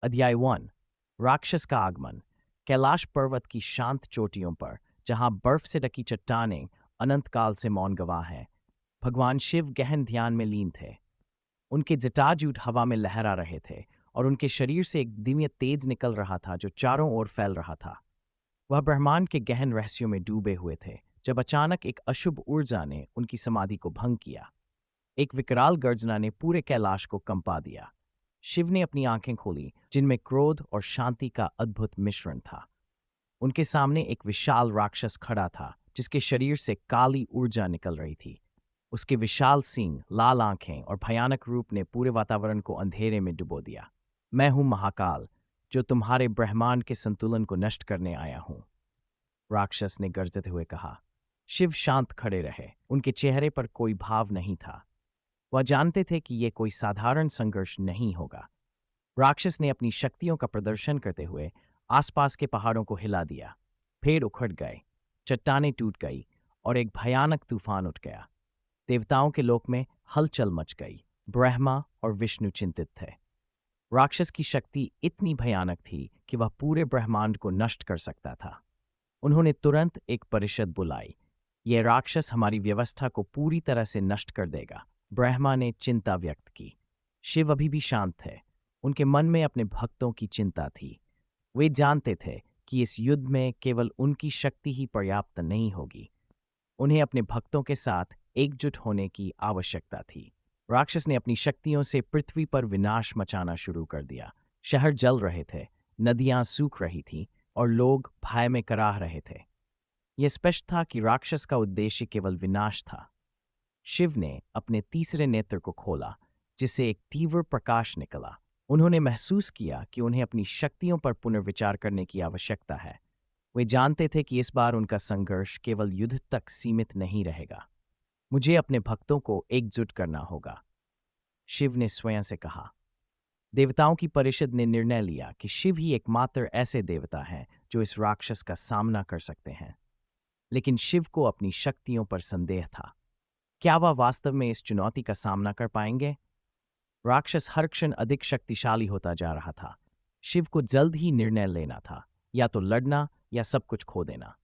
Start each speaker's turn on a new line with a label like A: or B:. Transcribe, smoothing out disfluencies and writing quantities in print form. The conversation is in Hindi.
A: अध्याय 1। राक्षस का आगमन। कैलाश पर्वत की शांत चोटियों पर, जहां बर्फ से ढकी चट्टानें अनंत काल से मौन गवाह हैं, भगवान शिव गहन ध्यान में लीन थे। उनके जटाजूट हवा में लहरा रहे थे और उनके शरीर से एक दिव्य तेज निकल रहा था जो चारों ओर फैल रहा था। वह ब्रह्मांड के गहन रहस्यों में डूबे हुए थे जब अचानक एक अशुभ ऊर्जा ने उनकी समाधि को भंग किया। एक विकराल गर्जना ने पूरे कैलाश को कंपा दिया। शिव ने अपनी आंखें खोली, जिनमें क्रोध और शांति का अद्भुत मिश्रण था। उनके सामने एक विशाल राक्षस खड़ा था जिसके शरीर से काली ऊर्जा निकल रही थी। उसके विशाल सींग, लाल आंखें और भयानक रूप ने पूरे वातावरण को अंधेरे में डुबो दिया। मैं हूं महाकाल, जो तुम्हारे ब्रह्मांड के संतुलन को नष्ट करने आया हूं, राक्षस ने गरजते हुए कहा। शिव शांत खड़े रहे, उनके चेहरे पर कोई भाव नहीं था। वह जानते थे कि यह कोई साधारण संघर्ष नहीं होगा। राक्षस ने अपनी शक्तियों का प्रदर्शन करते हुए आसपास के पहाड़ों को हिला दिया। पेड़ उखड़ गए, चट्टानें टूट गई और एक भयानक तूफान उठ गया। देवताओं के लोक में हलचल मच गई। ब्रह्मा और विष्णु चिंतित थे। राक्षस की शक्ति इतनी भयानक थी कि वह पूरे ब्रह्मांड को नष्ट कर सकता था। उन्होंने तुरंत एक परिषद बुलाई। यह राक्षस हमारी व्यवस्था को पूरी तरह से नष्ट कर देगा, ब्रह्मा ने चिंता व्यक्त की। शिव अभी भी शांत थे। उनके मन में अपने भक्तों की चिंता थी। वे जानते थे कि इस युद्ध में केवल उनकी शक्ति ही पर्याप्त नहीं होगी। उन्हें अपने भक्तों के साथ एकजुट होने की आवश्यकता थी। राक्षस ने अपनी शक्तियों से पृथ्वी पर विनाश मचाना शुरू कर दिया। शहर जल रहे थे, नदियां सूख रही थीं और लोग भय में कराह रहे थे। यह स्पष्ट था कि राक्षस का उद्देश्य केवल विनाश था। शिव ने अपने तीसरे नेत्र को खोला, जिससे एक तीव्र प्रकाश निकला। उन्होंने महसूस किया कि उन्हें अपनी शक्तियों पर पुनर्विचार करने की आवश्यकता है। वे जानते थे कि इस बार उनका संघर्ष केवल युद्ध तक सीमित नहीं रहेगा। मुझे अपने भक्तों को एकजुट करना होगा, शिव ने स्वयं से कहा। देवताओं की परिषद ने निर्णय लिया कि शिव ही एकमात्र ऐसे देवता हैं जो इस राक्षस का सामना कर सकते हैं। लेकिन शिव को अपनी शक्तियों पर संदेह था। क्या वह वास्तव में इस चुनौती का सामना कर पाएंगे? राक्षस हर क्षण अधिक शक्तिशाली होता जा रहा था। शिव को जल्द ही निर्णय लेना था, या तो लड़ना या सब कुछ खो देना।